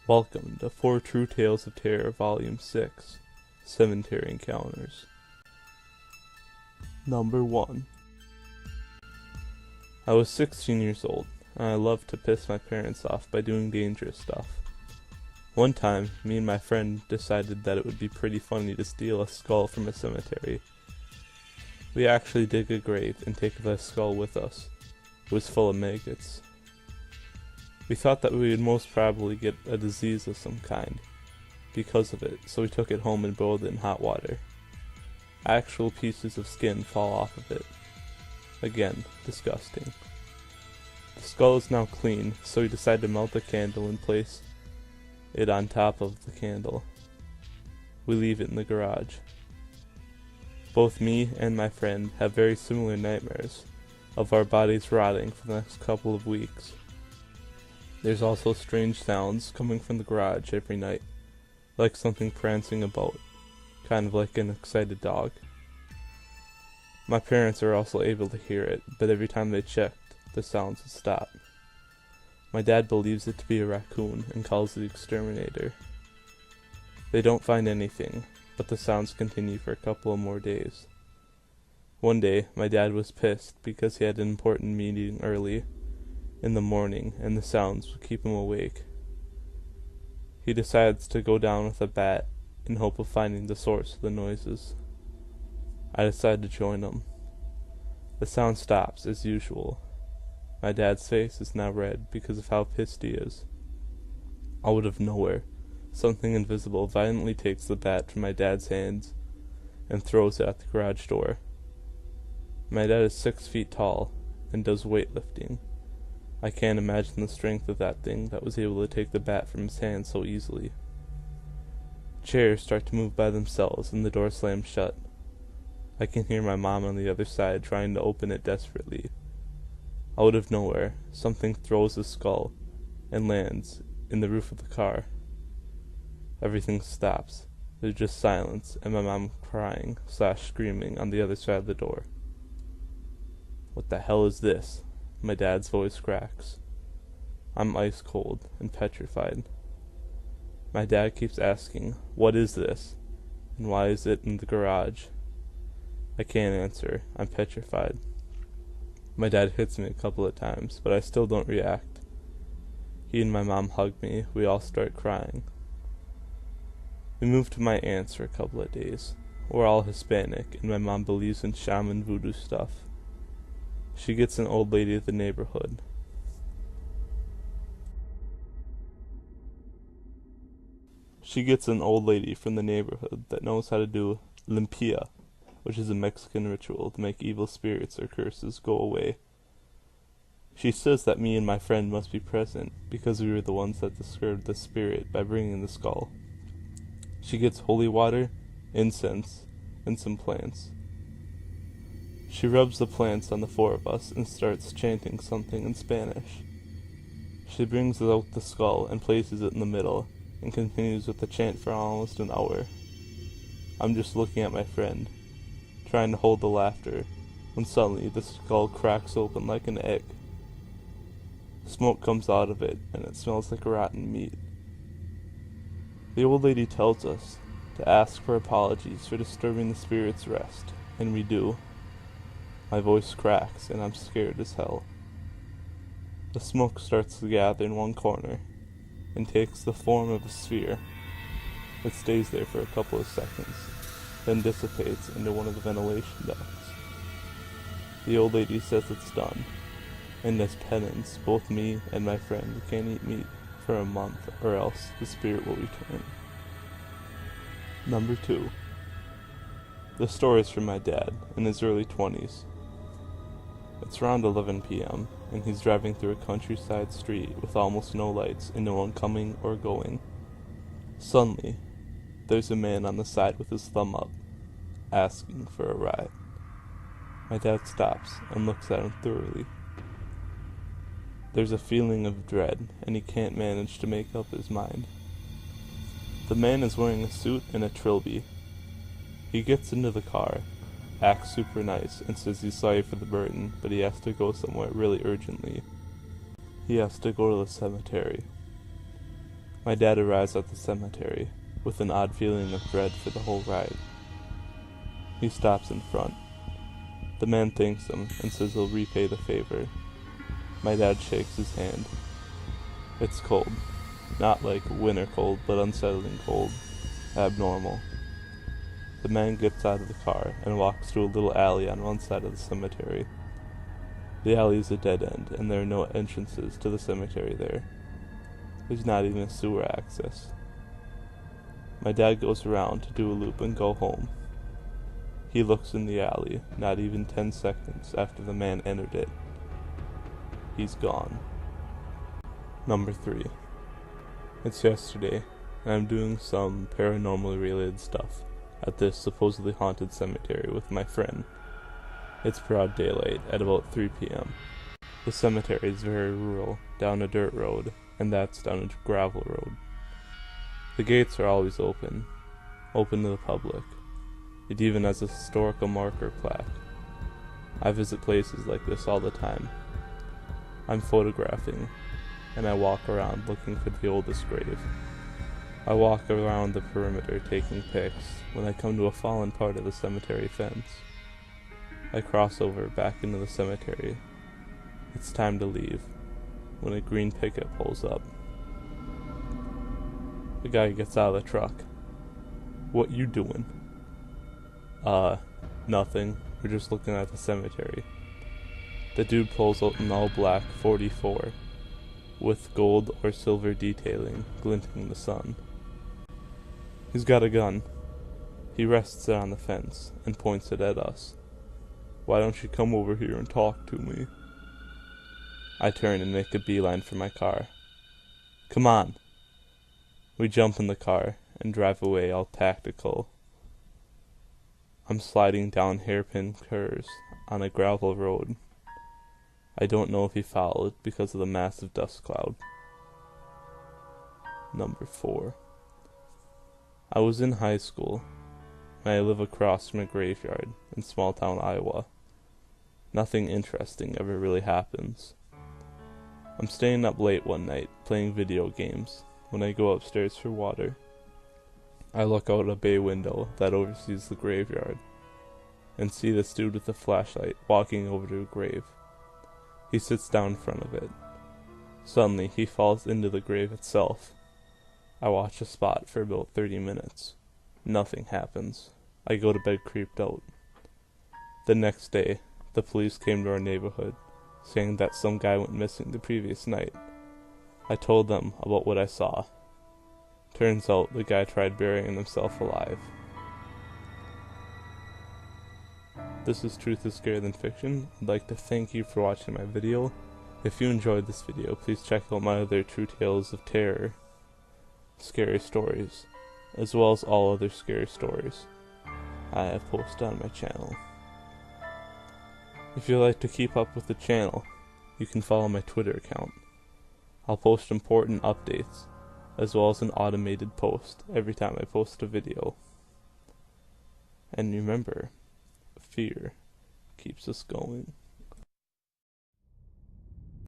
Welcome to Four True Tales of Terror, Volume 6, Cemetary Encounters. Number 1. I was 16 years old, and I loved to piss my parents off by doing dangerous stuff. One time, me and my friend decided that it would be pretty funny to steal a skull from a cemetery. We actually dig a grave and take the skull with us. It was full of maggots. We thought that we would most probably get a disease of some kind because of it, so we took it home and boiled it in hot water. Actual pieces of skin fall off of it. Again, disgusting. The skull is now clean, so we decided to melt a candle and place it on top of the candle. We leave it in the garage. Both me and my friend have very similar nightmares of our bodies rotting for the next couple of weeks. There's also strange sounds coming from the garage every night, like something prancing about, kind of like an excited dog. My parents are also able to hear it, but every time they checked, the sounds would stop. My dad believes it to be a raccoon and calls the exterminator. They don't find anything, but the sounds continue for a couple of more days. One day, my dad was pissed because he had an important meeting early in the morning and the sounds would keep him awake. He decides to go down with a bat in hope of finding the source of the noises. I decide to join him. The sound stops as usual. My dad's face is now red because of how pissed he is. Out of nowhere, something invisible violently takes the bat from my dad's hands and throws it at the garage door. My dad is 6 feet tall and does weightlifting. I can't imagine the strength of that thing that was able to take the bat from his hand so easily. Chairs start to move by themselves and the door slams shut. I can hear my mom on the other side trying to open it desperately. Out of nowhere, something throws a skull and lands in the roof of the car. Everything stops. There's just silence and my mom crying/screaming on the other side of the door. What the hell is this? My dad's voice cracks. I'm ice cold and petrified. My dad keeps asking, "What is this? And why is it in the garage?" I can't answer. I'm petrified. My dad hits me a couple of times, but I still don't react. He and my mom hug me. We all start crying. We move to my aunt's for a couple of days. We're all Hispanic, and my mom believes in shaman voodoo stuff. She gets an old lady of the neighborhood. She gets an old lady from the neighborhood that knows how to do limpia, which is a Mexican ritual to make evil spirits or curses go away. She says that me and my friend must be present because we were the ones that disturbed the spirit by bringing the skull. She gets holy water, incense, and some plants. She rubs the plants on the four of us and starts chanting something in Spanish. She brings out the skull and places it in the middle and continues with the chant for almost an hour. I'm just looking at my friend, trying to hold the laughter, when suddenly the skull cracks open like an egg. Smoke comes out of it, and it smells like rotten meat. The old lady tells us to ask for apologies for disturbing the spirit's rest, and we do. My voice cracks, and I'm scared as hell. The smoke starts to gather in one corner, and takes the form of a sphere. It stays there for a couple of seconds, then dissipates into one of the ventilation ducts. The old lady says it's done, and as penance, both me and my friend can't eat meat for a month, or else the spirit will return. Number 2. The story is from my dad, in his early 20s. It's around 11 p.m., and he's driving through a countryside street with almost no lights and no one coming or going. Suddenly, there's a man on the side with his thumb up, asking for a ride. My dad stops and looks at him thoroughly. There's a feeling of dread, and he can't manage to make up his mind. The man is wearing a suit and a trilby. He gets into the car, acts super nice, and says he's sorry for the burden, but he has to go somewhere really urgently. He has to go to the cemetery. My dad arrives at the cemetery, with an odd feeling of dread for the whole ride. He stops in front. The man thanks him and says he'll repay the favor. My dad shakes his hand. It's cold. Not like winter cold, but unsettling cold. Abnormal. The man gets out of the car and walks through a little alley on one side of the cemetery. The alley is a dead end, and there are no entrances to the cemetery there. There's not even a sewer access. My dad goes around to do a loop and go home. He looks in the alley, not even 10 seconds after the man entered it. He's gone. Number 3. It's yesterday, and I'm doing some paranormally related stuff at this supposedly haunted cemetery with my friend. It's broad daylight at about 3 p.m. The cemetery is very rural, down a dirt road, and that's down a gravel road. The gates are always open to the public. It even has a historical marker plaque. I visit places like this all the time. I'm photographing, and I walk around looking for the oldest grave. I walk around the perimeter taking pics when I come to a fallen part of the cemetery fence. I cross over back into the cemetery. It's time to leave, when a green pickup pulls up. The guy gets out of the truck. "What you doing?" Nothing. We're just looking at the cemetery." The dude pulls out an all-black 44, with gold or silver detailing glinting in the sun. He's got a gun. He rests it on the fence and points it at us. "Why don't you come over here and talk to me?" I turn and make a beeline for my car. "Come on." We jump in the car and drive away all tactical. I'm sliding down hairpin curves on a gravel road. I don't know if he followed because of the massive dust cloud. Number 4. I was in high school, and I live across from a graveyard in small town Iowa. Nothing interesting ever really happens. I'm staying up late one night playing video games when I go upstairs for water. I look out a bay window that oversees the graveyard and see this dude with a flashlight walking over to a grave. He sits down in front of it. Suddenly, he falls into the grave itself. I watch the spot for about 30 minutes. Nothing happens. I go to bed creeped out. The next day, the police came to our neighborhood, saying that some guy went missing the previous night. I told them about what I saw. Turns out the guy tried burying himself alive. This is Truth is Scarier Than Fiction. I'd like to thank you for watching my video. If you enjoyed this video, please check out my other True Tales of Terror scary stories, as well as all other scary stories I have posted on my channel. If you'd like to keep up with the channel, you can follow my Twitter account. I'll post important updates, as well as an automated post every time I post a video. And remember, fear keeps us going.